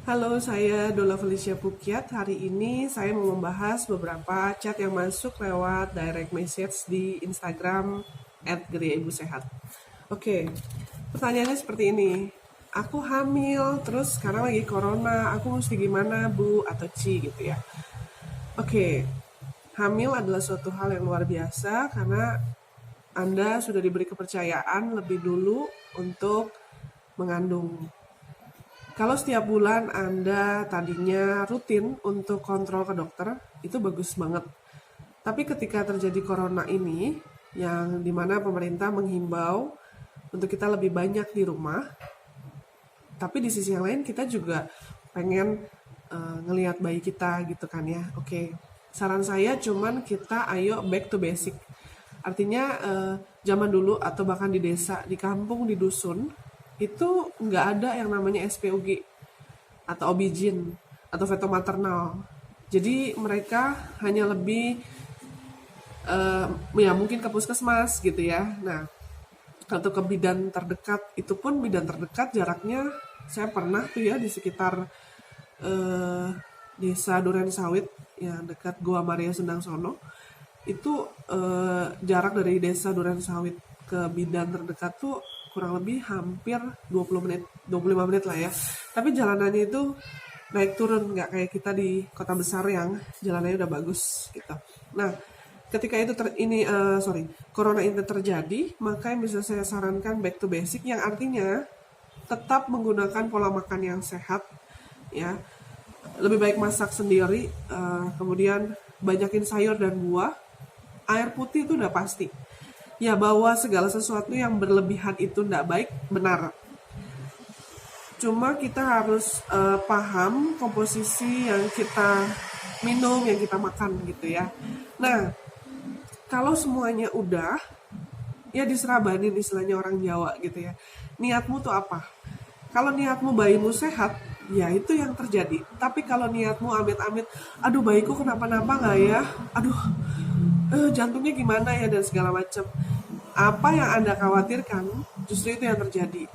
Halo, saya Dola Felicia Pukiat. Hari ini saya mau membahas beberapa chat yang masuk lewat direct message di Instagram @geria_ibu_sehat. Oke, pertanyaannya seperti ini. Aku hamil, terus sekarang lagi corona. Aku mesti gimana, Bu atau Ci gitu ya. Oke, hamil adalah suatu hal yang luar biasa karena Anda sudah diberi kepercayaan lebih dulu untuk mengandung. Kalau setiap bulan Anda tadinya rutin untuk kontrol ke dokter, itu bagus banget. Tapi ketika terjadi corona ini, yang dimana pemerintah menghimbau untuk kita lebih banyak di rumah, tapi di sisi yang lain kita juga pengen ngelihat bayi kita gitu kan ya. Oke, saran saya cuman kita ayo back to basic. Artinya zaman dulu atau bahkan di desa, di kampung, di dusun, itu nggak ada yang namanya SPOG atau OB/GYN atau feto maternal. Jadi mereka hanya lebih ya mungkin ke puskesmas gitu ya. Nah, atau ke bidan terdekat, itu pun bidan terdekat jaraknya saya pernah tuh ya di sekitar eh, desa Duren Sawit yang dekat Goa Maria Sendang Sono. Itu jarak dari desa Duren Sawit ke bidan terdekat tuh kurang lebih hampir 20 menit, 25 menit lah ya. Tapi jalanannya itu naik turun, nggak kayak kita di kota besar yang jalanannya udah bagus gitu. Nah, ketika itu corona ini terjadi, maka yang bisa saya sarankan back to basic yang artinya tetap menggunakan pola makan yang sehat ya. Lebih baik masak sendiri, kemudian banyakin sayur dan buah. Air putih itu udah pasti. Ya, bahwa segala sesuatu yang berlebihan itu tidak baik, benar. Cuma kita harus paham komposisi yang kita minum, yang kita makan gitu ya. Nah, kalau semuanya udah, ya diserabanin istilahnya orang Jawa gitu ya. Niatmu tuh apa? Kalau niatmu bayimu sehat, ya itu yang terjadi. Tapi kalau niatmu amit-amit, aduh bayiku kenapa-napa nggak ya? Aduh, jantungnya gimana ya dan segala macam. Apa yang Anda khawatirkan, justru itu yang terjadi.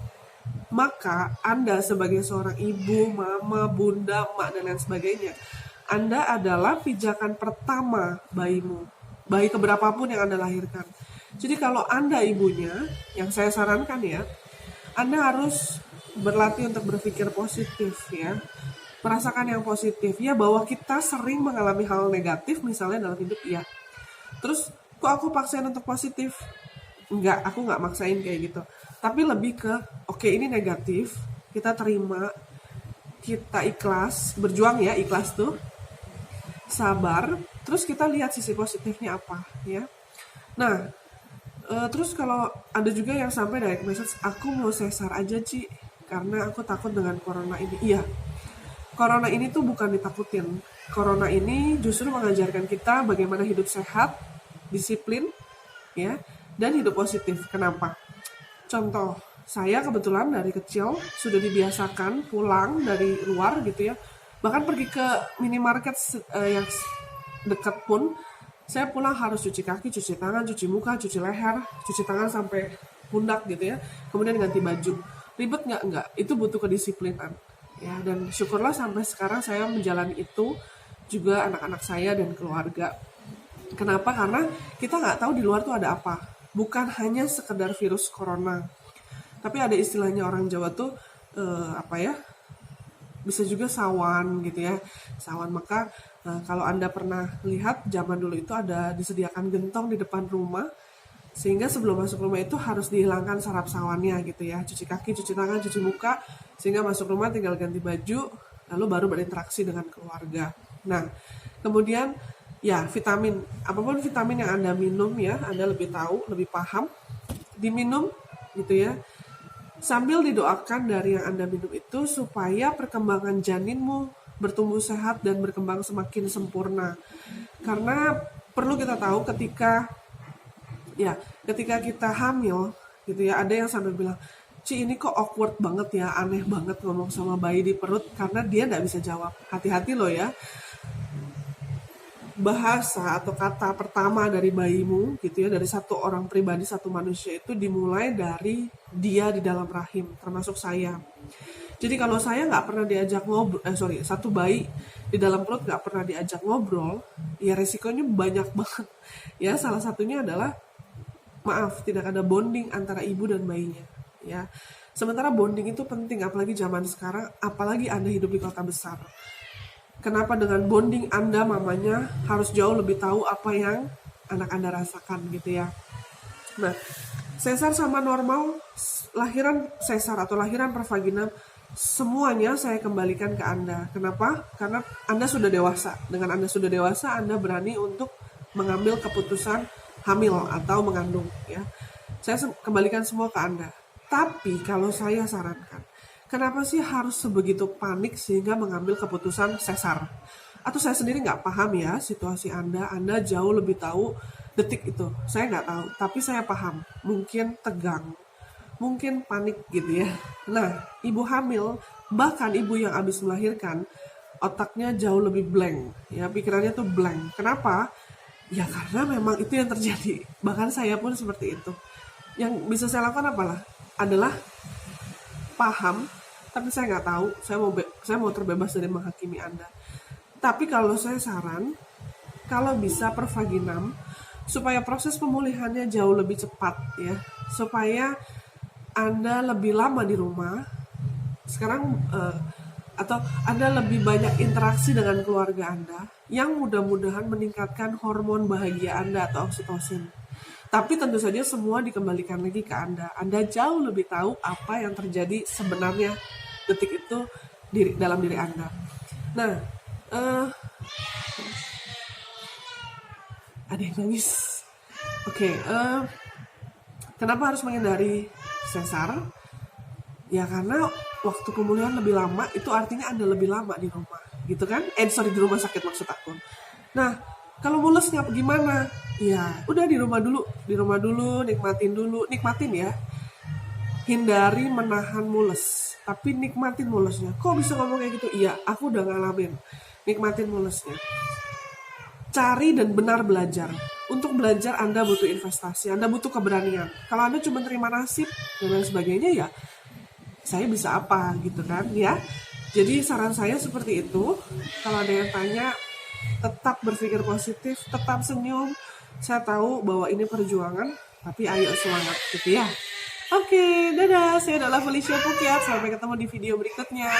Maka Anda sebagai seorang ibu, mama, bunda, emak, dan lain sebagainya, Anda adalah pijakan pertama bayimu. Bayi keberapapun yang Anda lahirkan. Jadi kalau Anda ibunya, yang saya sarankan ya, Anda harus berlatih untuk berpikir positif ya. Merasakan yang positif ya, bahwa kita sering mengalami hal negatif misalnya dalam hidup ya. Terus kok aku paksain untuk positif? Enggak, aku nggak maksain kayak gitu. Tapi lebih ke, oke, ini negatif, kita terima, kita ikhlas, berjuang ya, ikhlas tuh, sabar, terus kita lihat sisi positifnya apa ya. Nah, terus kalau ada juga yang sampai direct message, aku mau sesar aja Ci, karena aku takut dengan corona ini. Iya, corona ini tuh bukan ditakutin. Corona ini justru mengajarkan kita bagaimana hidup sehat, disiplin, ya, dan hidup positif. Kenapa? Contoh, saya kebetulan dari kecil sudah dibiasakan pulang dari luar gitu ya. Bahkan pergi ke minimarket yang dekat pun, saya pulang harus cuci kaki, cuci tangan, cuci muka, cuci leher, cuci tangan sampai pundak gitu ya. Kemudian ganti baju. Ribet nggak? Nggak. Itu butuh kedisiplinan. Ya, dan syukurlah sampai sekarang saya menjalani itu juga anak-anak saya dan keluarga. Kenapa? Karena kita nggak tahu di luar tuh ada apa. Bukan hanya sekedar virus corona, tapi ada istilahnya orang Jawa tuh apa ya? Bisa juga sawan gitu ya. Sawan, maka kalau Anda pernah lihat zaman dulu itu ada disediakan gentong di depan rumah, sehingga sebelum masuk rumah itu harus dihilangkan sarap sawannya gitu ya. Cuci kaki, cuci tangan, cuci muka, sehingga masuk rumah tinggal ganti baju, lalu baru berinteraksi dengan keluarga. Nah, kemudian ya vitamin, apapun vitamin yang Anda minum ya, Anda lebih tahu, lebih paham, diminum gitu ya. Sambil didoakan dari yang Anda minum itu supaya perkembangan janinmu bertumbuh sehat dan berkembang semakin sempurna. Karena perlu kita tahu ketika kita hamil gitu ya, ada yang sampai bilang, Ci ini kok awkward banget ya, aneh banget ngomong sama bayi di perut, karena dia nggak bisa jawab. Hati-hati loh ya, bahasa atau kata pertama dari bayimu gitu ya, dari satu orang pribadi, satu manusia itu dimulai dari dia di dalam rahim, termasuk saya. Jadi kalau saya nggak pernah diajak ngobrol, satu bayi di dalam perut nggak pernah diajak ngobrol, ya resikonya banyak banget. Ya salah satunya adalah maaf tidak ada bonding antara ibu dan bayinya. Ya, sementara bonding itu penting apalagi zaman sekarang, apalagi Anda hidup di kota besar. Kenapa dengan bonding Anda mamanya harus jauh lebih tahu apa yang anak Anda rasakan gitu ya. Nah, sesar sama normal, lahiran sesar atau lahiran per vaginam, semuanya saya kembalikan ke Anda. Kenapa? Karena Anda sudah dewasa. Dengan Anda sudah dewasa, Anda berani untuk mengambil keputusan hamil atau mengandung ya. Saya kembalikan semua ke Anda. Tapi kalau saya sarankan, kenapa sih harus sebegitu panik sehingga mengambil keputusan sesar? Atau saya sendiri nggak paham ya situasi Anda jauh lebih tahu detik itu. Saya nggak tahu, tapi saya paham. Mungkin tegang, mungkin panik gitu ya. Nah, ibu hamil, bahkan ibu yang habis melahirkan, otaknya jauh lebih blank. Ya, pikirannya tuh blank. Kenapa? Ya karena memang itu yang terjadi. Bahkan saya pun seperti itu. Yang bisa saya lakukan adalah paham, tapi saya nggak tahu. Saya mau terbebas dari menghakimi Anda. Tapi kalau saya saran, kalau bisa per vaginam, supaya proses pemulihannya jauh lebih cepat ya, supaya Anda lebih lama di rumah. Sekarang atau Anda lebih banyak interaksi dengan keluarga Anda yang mudah-mudahan meningkatkan hormon bahagia Anda atau oksitosin. Tapi tentu saja semua dikembalikan lagi ke Anda. Anda jauh lebih tahu apa yang terjadi sebenarnya detik itu dalam diri Anda. Nah, ada yang nangis. Oke, kenapa harus menghindari sesar? Ya karena waktu pemulihan lebih lama, itu artinya Anda lebih lama di rumah, gitu kan? Di rumah sakit maksud aku. Nah, kalau mules gimana? Ya, udah di rumah dulu, nikmatin ya. Hindari menahan mules, tapi nikmatin mulesnya. Kok bisa ngomong kayak gitu? Iya, aku udah ngalamin. Nikmatin mulesnya. Cari dan benar belajar. Untuk belajar Anda butuh investasi, Anda butuh keberanian. Kalau Anda cuma terima nasib dan lain sebagainya, ya saya bisa apa gitu kan ya. Jadi saran saya seperti itu. Kalau ada yang tanya, tetap berpikir positif, tetap senyum. Saya tahu bahwa ini perjuangan, tapi ayo semangat gitu ya. Oke, dadah. Saya adalah Felicia Pukyat. Sampai ketemu di video berikutnya.